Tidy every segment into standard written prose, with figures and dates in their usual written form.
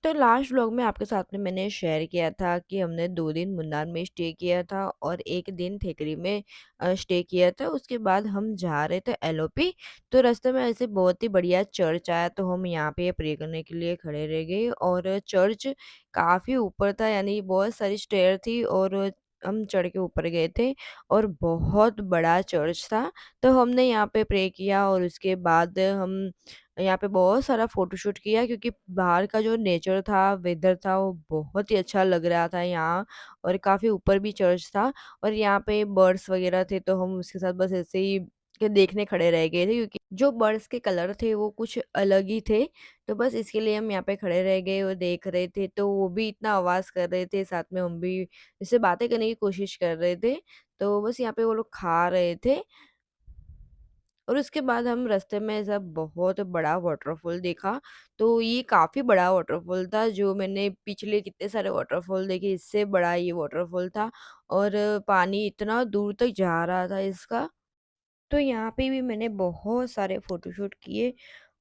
तो last vlog में आपके साथ में मैंने शेयर किया था कि हमने 2 दिन मुन्नार में स्टे किया था और 1 दिन ठेकरी में स्टे किया था। उसके बाद हम जा रहे थे एलओपी। तो रास्ते में ऐसे बहुत ही बढ़िया चर्च आया, तो हम यहाँ पे प्रे करने के लिए खड़े रह गए और चर्च काफ़ी ऊपर था, यानी बहुत सारी स्टेयर थी और हम चढ़ के ऊपर गए थे और बहुत बड़ा चर्च था। तो हमने यहाँ पे प्रे किया और उसके बाद हम यहाँ पे बहुत सारा फ़ोटोशूट किया, क्योंकि बाहर का जो नेचर था, वेदर था, वो बहुत ही अच्छा लग रहा था यहाँ। और काफ़ी ऊपर भी चर्च था और यहाँ पे बर्ड्स वगैरह थे, तो हम उसके साथ बस ऐसे ही के देखने खड़े रह गए थे, क्योंकि जो बर्ड्स के कलर थे वो कुछ अलग ही थे। तो बस इसके लिए हम यहाँ पे खड़े रह गए और देख रहे थे, तो वो भी इतना आवाज़ कर रहे थे, साथ में हम भी जैसे बातें करने की कोशिश कर रहे थे। तो बस यहाँ पे वो लोग खा रहे थे और उसके बाद हम रास्ते में ऐसा बहुत बड़ा वाटरफॉल देखा। तो ये काफ़ी बड़ा वाटरफॉल था, जो मैंने पिछले कितने सारे वाटरफॉल देखे, इससे बड़ा ये वाटरफॉल था और पानी इतना दूर तक जा रहा था इसका। तो यहाँ पे भी मैंने बहुत सारे फ़ोटोशूट किए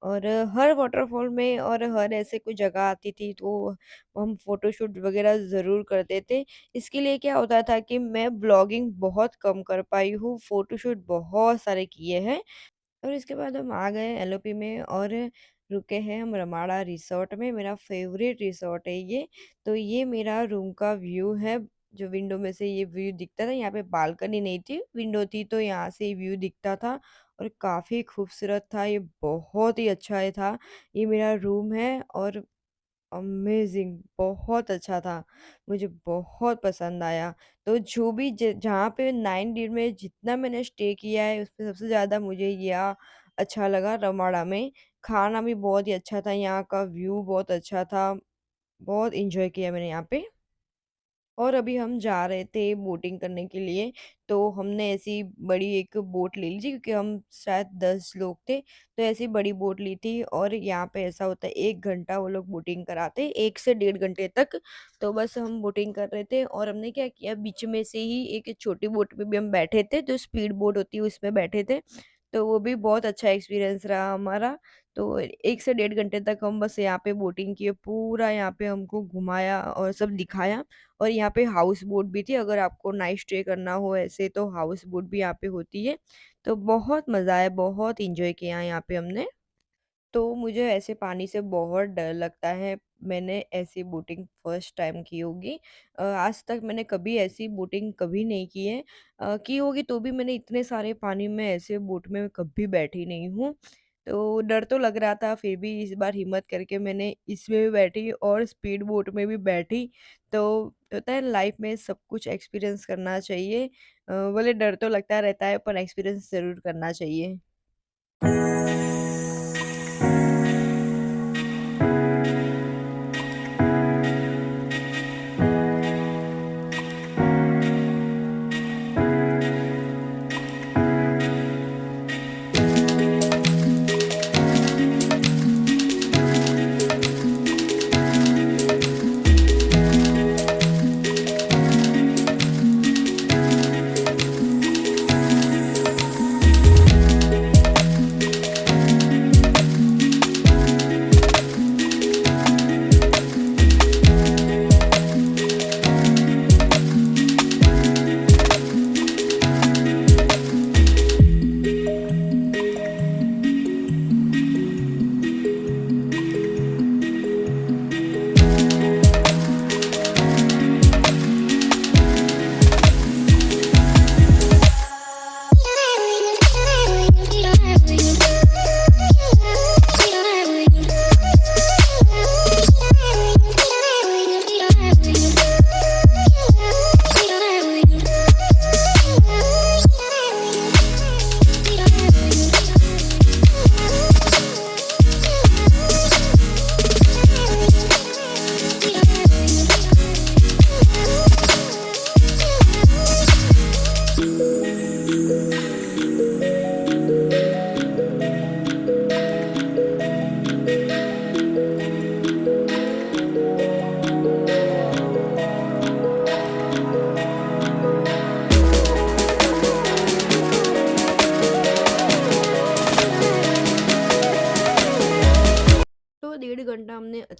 और हर वाटरफॉल में और हर ऐसे कोई जगह आती थी तो हम फ़ोटोशूट वग़ैरह ज़रूर करते थे। इसके लिए क्या होता था कि मैं ब्लॉगिंग बहुत कम कर पाई हूँ, फ़ोटोशूट बहुत सारे किए हैं। और इसके बाद हम आ गए एलओपी में और रुके हैं हम रमाड़ा रिसोर्ट में। मेरा फेवरेट रिसोर्ट है ये। तो ये मेरा रूम का व्यू है, जो विंडो में से ये व्यू दिखता था। यहाँ पे बालकनी नहीं थी, विंडो थी, तो यहाँ से व्यू दिखता था और काफ़ी खूबसूरत था। ये बहुत ही अच्छा ये था। ये मेरा रूम है और अमेज़िंग बहुत अच्छा था। मुझे बहुत पसंद आया। तो जो भी ज जहाँ पे 9 दिन में जितना मैंने स्टे किया है, उसमें सबसे ज़्यादा मुझे यह अच्छा लगा रमाड़ा में। खाना भी बहुत ही अच्छा था, यहाँ का व्यू बहुत अच्छा था। बहुत एन्जॉय किया मैंने यहाँ पे। और अभी हम जा रहे थे बोटिंग करने के लिए, तो हमने ऐसी बड़ी एक बोट ले ली थी, क्योंकि हम शायद 10 लोग थे, तो ऐसी बड़ी बोट ली थी और यहाँ पे ऐसा होता है 1 घंटा वो लोग बोटिंग कराते हैं, 1 से डेढ़ घंटे तक। तो बस हम बोटिंग कर रहे थे और हमने क्या किया, बीच में से ही एक छोटी बोट में भी हम बैठे थे, जो स्पीड बोट होती है उसमें बैठे थे। तो वो भी बहुत अच्छा एक्सपीरियंस रहा हमारा। तो 1 से डेढ़ घंटे तक हम बस यहाँ पे बोटिंग किए, पूरा यहाँ पे हमको घुमाया और सब दिखाया। और यहाँ पे हाउस बोट भी थी, अगर आपको नाइट स्टे करना हो ऐसे, तो हाउस बोट भी यहाँ पे होती है। तो बहुत मज़ा आया, बहुत एन्जॉय किया यहाँ पे हमने। तो मुझे ऐसे पानी से बहुत डर लगता है। मैंने ऐसी बोटिंग फर्स्ट टाइम की होगी। आज तक मैंने कभी ऐसी बोटिंग कभी नहीं की है। की होगी तो भी मैंने इतने सारे पानी में ऐसे बोट में कभी बैठी नहीं हूँ। तो डर तो लग रहा था, फिर भी इस बार हिम्मत करके मैंने इसमें भी बैठी और स्पीड बोट में भी बैठी। तो होता है लाइफ में सब कुछ एक्सपीरियंस करना चाहिए। भले डर तो लगता रहता है, पर एक्सपीरियंस ज़रूर करना चाहिए।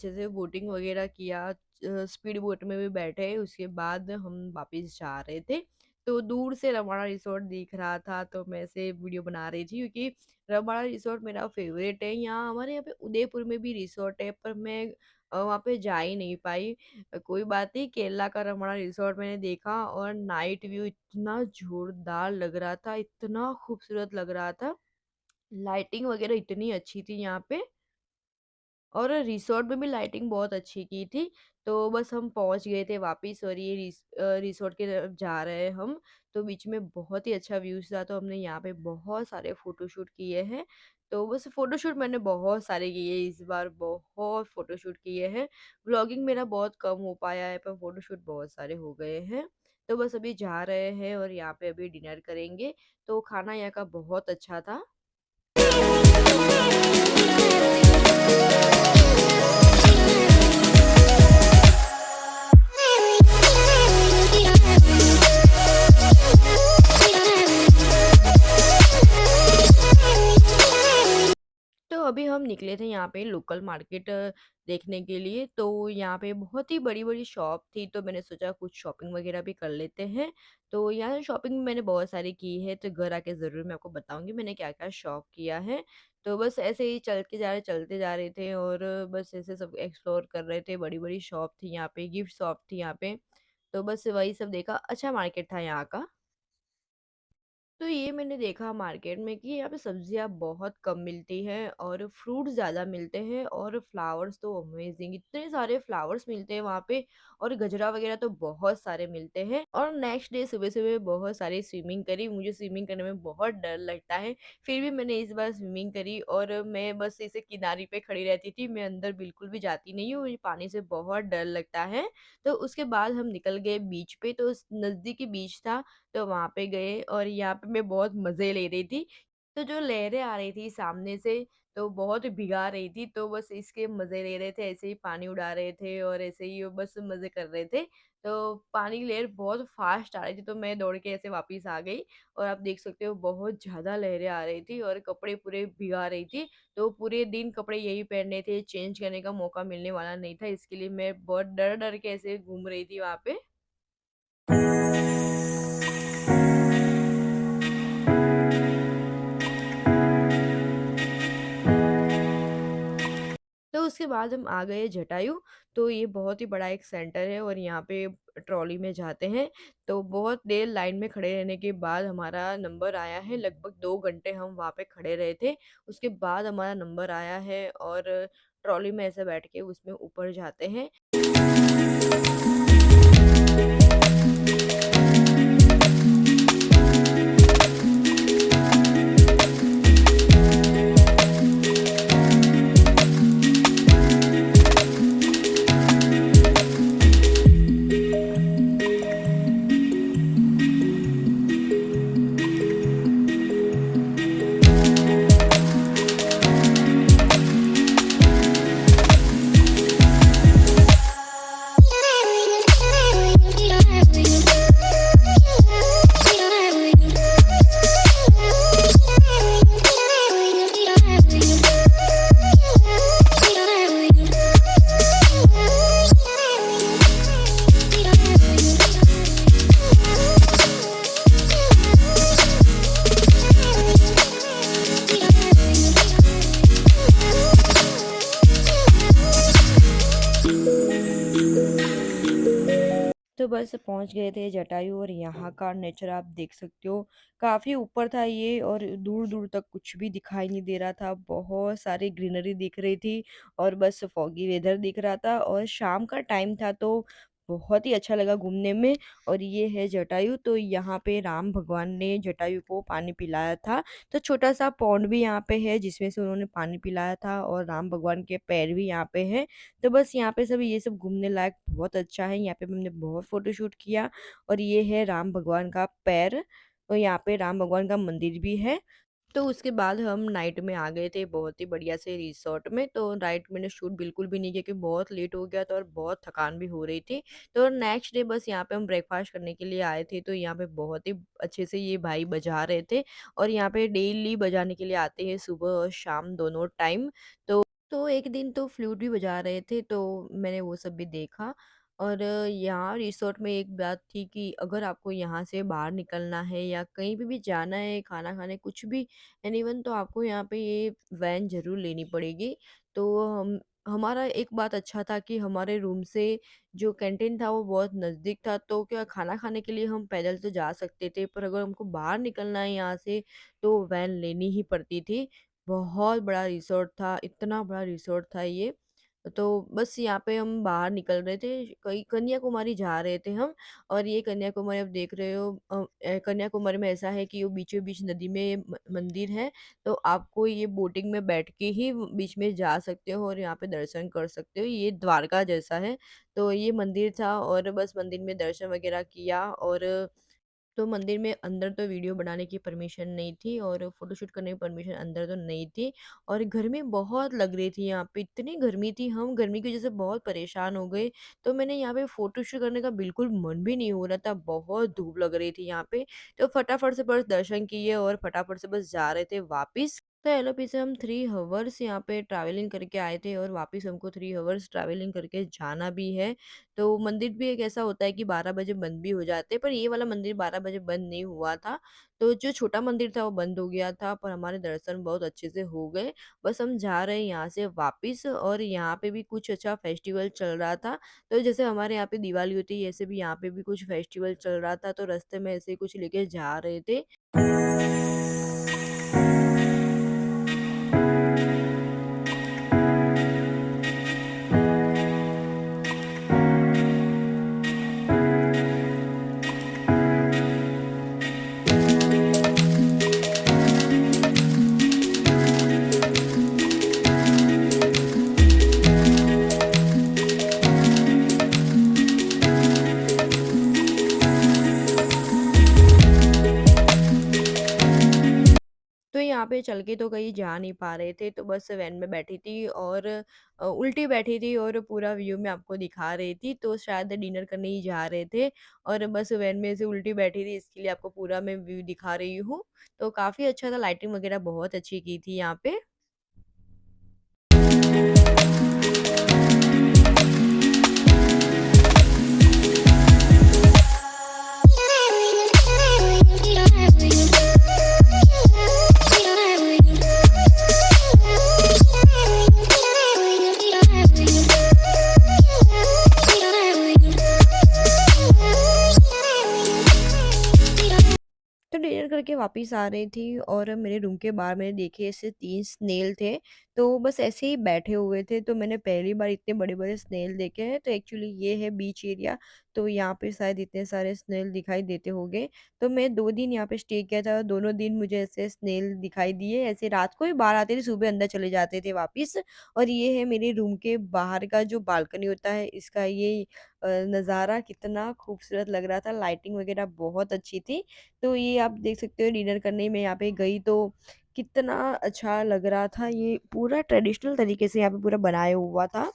अच्छे से बोटिंग वगैरह किया, स्पीड बोट में भी बैठे, उसके बाद हम वापस जा रहे थे। तो दूर से रमाड़ा रिसोर्ट दिख रहा था, तो मैं ऐसे वीडियो बना रही थी क्योंकि रमाड़ा रिसोर्ट मेरा फ़ेवरेट है। यहाँ हमारे यहाँ पे उदयपुर में भी रिसोर्ट है, पर मैं वहाँ पे जा ही नहीं पाई। कोई बात नहीं, केरला का रमणा रिसोर्ट मैंने देखा और नाइट व्यू इतना जोरदार लग रहा था, इतना खूबसूरत लग रहा था। लाइटिंग वगैरह इतनी अच्छी थी यहाँ पे, और रिसोर्ट में भी लाइटिंग बहुत अच्छी की थी। तो बस हम पहुँच गए थे वापिस, और ये रिसोर्ट की तरफ जा रहे हैं हम। तो बीच में बहुत ही अच्छा व्यूज़ था, तो हमने यहाँ पे बहुत सारे फ़ोटोशूट किए हैं। तो बस फ़ोटोशूट मैंने बहुत सारे किए इस बार, बहुत फ़ोटोशूट किए हैं। व्लॉगिंग मेरा बहुत कम हो पाया है, पर फ़ोटोशूट बहुत सारे हो गए हैं। तो बस अभी जा रहे हैं और यहाँ पे अभी डिनर करेंगे। तो खाना यहाँ का बहुत अच्छा था। तो अभी हम निकले थे यहाँ पे लोकल मार्केट देखने के लिए। तो यहाँ पे बहुत ही बड़ी-बड़ी शॉप थी, तो मैंने सोचा कुछ शॉपिंग वगैरह भी कर लेते हैं। तो यहाँ से शॉपिंग मैंने बहुत सारी की है, तो घर आके ज़रूर मैं आपको बताऊँगी मैंने क्या-क्या शॉप किया है। तो बस ऐसे ही चलते जा रहे थे, और बस ऐसे सब एक्सप्लोर कर रहे थे। बड़ी-बड़ी शॉप थी यहाँ पे, गिफ्ट शॉप थी यहाँ पे। तो बस वही सब देखा, अच्छा मार्केट था यहाँ का। तो ये मैंने देखा मार्केट में कि यहाँ पे सब्जियाँ बहुत कम मिलती हैं और फ्रूट ज़्यादा मिलते हैं, और फ्लावर्स तो अमेजिंग, इतने सारे फ्लावर्स मिलते हैं वहाँ पे, और गजरा वगैरह तो बहुत सारे मिलते हैं। और नेक्स्ट डे सुबह-सुबह बहुत सारी स्विमिंग करी। मुझे स्विमिंग करने में बहुत डर लगता है, फिर भी मैंने इस बार स्विमिंग करी, और मैं बस ऐसे किनारे पे खड़ी रहती थी, मैं अंदर बिल्कुल भी जाती नहीं हूँ, मुझे पानी से बहुत डर लगता है। तो उसके बाद हम निकल गए बीच पे, तो नज़दीकी बीच था, तो वहाँ पे गए और यहाँ पे मैं बहुत मज़े ले रही थी। तो जो लहरें आ रही थी सामने से, तो बहुत भिगा रही थी, तो बस इसके मज़े ले रहे थे, ऐसे ही पानी उड़ा रहे थे और ऐसे ही वो बस मज़े कर रहे थे। तो पानी की लहर बहुत फ़ास्ट आ रही थी, तो मैं दौड़ के ऐसे वापस आ गई, और आप देख सकते हो बहुत ज़्यादा लहरें आ रही थी और कपड़े पूरे भिगा रही थी। तो पूरे दिन कपड़े यही पहनने थे, चेंज करने का मौका मिलने वाला नहीं था, इसके लिए मैं बहुत डर-डर के ऐसे घूम रही थी वहाँ पे। तो उसके बाद हम आ गए जटायू। तो ये बहुत ही बड़ा एक सेंटर है, और यहाँ पे ट्रॉली में जाते हैं। तो बहुत देर लाइन में खड़े रहने के बाद हमारा नंबर आया है, लगभग 2 घंटे हम वहाँ पे खड़े रहे थे। उसके बाद हमारा नंबर आया है, और ट्रॉली में ऐसे बैठ के उसमें ऊपर जाते हैं। तो बस पहुँच गए थे जटायू, और यहाँ का नेचर आप देख सकते हो, काफ़ी ऊपर था ये, और दूर-दूर तक कुछ भी दिखाई नहीं दे रहा था। बहुत सारी ग्रीनरी दिख रही थी, और बस फॉगी वेदर दिख रहा था, और शाम का टाइम था, तो बहुत ही अच्छा लगा घूमने में। और ये है जटायू, तो यहाँ पे राम भगवान ने जटायु को पानी पिलाया था। तो छोटा-सा पॉन्ड भी यहाँ पे है जिसमें से उन्होंने पानी पिलाया था, और राम भगवान के पैर भी यहाँ पे हैं। तो बस यहाँ पे सब ये सब घूमने लायक बहुत अच्छा है। यहाँ पे हमने बहुत फ़ोटोशूट किया, और ये है राम भगवान का पैर, और यहाँ पे राम भगवान का मंदिर भी है। तो उसके बाद हम नाइट में आ गए थे बहुत ही बढ़िया से रिसॉर्ट में। तो नाइट मैंने शूट बिल्कुल भी नहीं किया क्योंकि बहुत लेट हो गया था और बहुत थकान भी हो रही थी। तो नेक्स्ट डे बस यहाँ पे हम ब्रेकफ़ास्ट करने के लिए आए थे, तो यहाँ पे बहुत ही अच्छे से ये भाई बजा रहे थे, और यहाँ पे डेली बजाने के लिए आते हैं सुबह और शाम दोनों टाइम। तो तो एक दिन तो फ्लूट भी बजा रहे थे, तो मैंने वो सब भी देखा। और यहाँ रिसोर्ट में एक बात थी कि अगर आपको यहाँ से बाहर निकलना है या कहीं पे भी जाना है, खाना खाने कुछ भी एनीवन, तो आपको यहाँ पे ये वैन ज़रूर लेनी पड़ेगी। तो हम हमारा एक बात अच्छा था कि हमारे रूम से जो कैंटीन था वो बहुत नज़दीक था, तो क्या खाना खाने के लिए हम पैदल तो जा सकते थे, पर अगर हमको बाहर निकलना है यहाँ से तो वैन लेनी ही पड़ती थी। बहुत बड़ा रिसॉर्ट था, इतना बड़ा रिसॉर्ट था ये। तो बस यहाँ पे हम बाहर निकल रहे थे, कहीं कन्याकुमारी जा रहे थे हम। और ये कन्याकुमारी आप देख रहे हो, कन्याकुमारी में ऐसा है कि वो बीचों बीच नदी में मंदिर है। तो आपको ये बोटिंग में बैठ के ही बीच में जा सकते हो और यहाँ पे दर्शन कर सकते हो, ये द्वारका जैसा है। तो ये मंदिर था और बस मंदिर में दर्शन वगैरह किया। और तो मंदिर में अंदर तो वीडियो बनाने की परमिशन नहीं थी और फ़ोटोशूट करने की परमिशन अंदर तो नहीं थी। और गर्मी बहुत लग रही थी यहाँ पे, इतनी गर्मी थी, हम गर्मी की वज़ह से बहुत परेशान हो गए। तो मैंने यहाँ पे फ़ोटोशूट करने का बिल्कुल मन भी नहीं हो रहा था, बहुत धूप लग रही थी यहाँ पे। तो फटाफट से बस दर्शन किए और फटाफट से बस जा रहे थे वापिस। तो एलओपी से हम 3 हवर्स यहाँ पे ट्रैवलिंग करके आए थे और वापस हमको 3 हवर्स ट्रैवलिंग करके जाना भी है। तो मंदिर भी एक ऐसा होता है कि 12 बजे बंद भी हो जाते हैं, पर ये वाला मंदिर 12 बजे बंद नहीं हुआ था। तो जो छोटा मंदिर था वो बंद हो गया था, पर हमारे दर्शन बहुत अच्छे से हो गए। बस हम जा रहे हैं यहाँ से वापिस और यहाँ पे भी कुछ अच्छा फेस्टिवल चल रहा था। तो जैसे हमारे यहाँ पे दिवाली होती है, ऐसे भी यहाँ पे भी कुछ फेस्टिवल चल रहा था, तो रास्ते में ऐसे ही कुछ लेके जा रहे थे। तो यहाँ पे चल के तो कहीं जा नहीं पा रहे थे, तो बस वैन में बैठी थी और उल्टी बैठी थी और पूरा व्यू मैं आपको दिखा रही थी। तो शायद डिनर करने ही जा रहे थे और बस वैन में ऐसे उल्टी बैठी थी, इसके लिए आपको पूरा मैं व्यू दिखा रही हूँ। तो काफ़ी अच्छा था, लाइटिंग वगैरह बहुत अच्छी की थी यहाँ पे। तो डिनर करके वापस आ रही थी और मेरे रूम के बाहर मैंने देखे ऐसे 3 स्नेल थे, तो बस ऐसे ही बैठे हुए थे। तो मैंने पहली बार इतने बड़े-बड़े स्नेल देखे हैं। तो एक्चुअली ये है बीच एरिया, तो यहाँ पे शायद इतने सारे स्नेल दिखाई देते होंगे। तो मैं 2 दिन यहाँ पे स्टे किया था, दोनों दिन मुझे ऐसे स्नेल दिखाई दिए। ऐसे रात को ही बाहर आते थे, सुबह अंदर चले जाते थे वापिस। और ये है मेरे रूम के बाहर का जो बालकनी होता है, इसका ये नज़ारा कितना खूबसूरत लग रहा था, लाइटिंग वगैरह बहुत अच्छी थी। तो ये आप देख सकते हो, डिनर करने मैं यहाँ पे गई तो कितना अच्छा लग रहा था। ये पूरा ट्रेडिशनल तरीके से यहाँ पे पूरा बनाया हुआ था।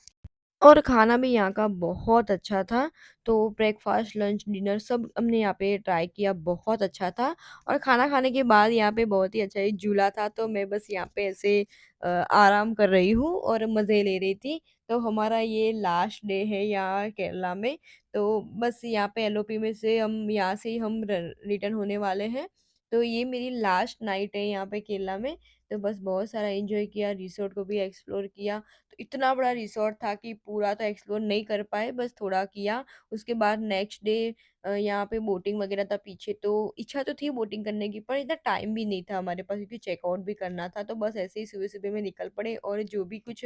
और खाना भी यहाँ का बहुत अच्छा था। तो ब्रेकफ़ास्ट, लंच, डिनर सब हमने यहाँ पे ट्राई किया, बहुत अच्छा था। और खाना खाने के बाद यहाँ पे बहुत ही अच्छा एक झूला था, तो मैं बस यहाँ पे ऐसे आराम कर रही हूँ और मज़े ले रही थी। तो हमारा ये लास्ट डे है यहाँ केरला में, तो बस यहाँ पे एलओपी में से हम यहाँ से ही हम र रिटर्न होने वाले हैं। तो ये मेरी लास्ट नाइट है यहाँ पे केरला में। तो बस बहुत सारा एन्जॉय किया, रिसॉर्ट को भी एक्सप्लोर किया। तो इतना बड़ा रिसॉर्ट था कि पूरा तो एक्सप्लोर नहीं कर पाए, बस थोड़ा किया। उसके बाद नेक्स्ट डे यहाँ पे बोटिंग वगैरह था पीछे, तो इच्छा तो थी बोटिंग करने की, पर इतना टाइम भी नहीं था हमारे पास क्योंकि चेकआउट भी करना था। तो बस ऐसे ही सुबह-सुबह में निकल पड़े और जो भी कुछ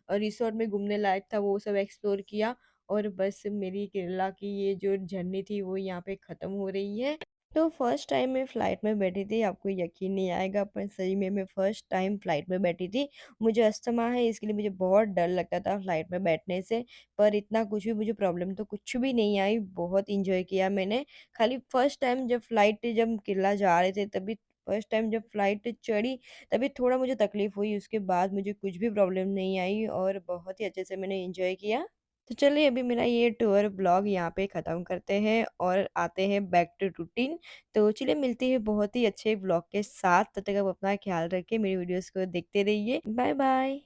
रिसॉर्ट में घूमने लायक था वो सब एक्सप्लोर किया। और बस मेरी केरला की ये जो जर्नी थी वो यहाँ पे ख़त्म हो रही है। तो फर्स्ट टाइम मैं फ़्लाइट में बैठी थी, आपको यकीन नहीं आएगा, पर सही में मैं फर्स्ट टाइम फ़्लाइट में बैठी थी। मुझे अस्थमा है, इसके लिए मुझे बहुत डर लगता था फ़्लाइट में बैठने से, पर इतना कुछ भी मुझे प्रॉब्लम तो कुछ भी नहीं आई, बहुत एन्जॉय किया मैंने। खाली फर्स्ट टाइम जब केरला जा रहे थे तभी, फर्स्ट टाइम जब फ़्लाइट चढ़ी तभी थोड़ा मुझे तकलीफ़ हुई, उसके बाद मुझे कुछ भी प्रॉब्लम नहीं आई और बहुत ही अच्छे से मैंने एन्जॉय किया। तो चलिए अभी मेरा ये टूर ब्लॉग यहाँ पे ख़त्म करते हैं और आते हैं बैक टू रूटीन। तो चलिए मिलते हैं बहुत ही अच्छे ब्लॉग के साथ, तब तक आप अपना ख़्याल रखिए, मेरी वीडियोज़ को देखते रहिए। Bye bye.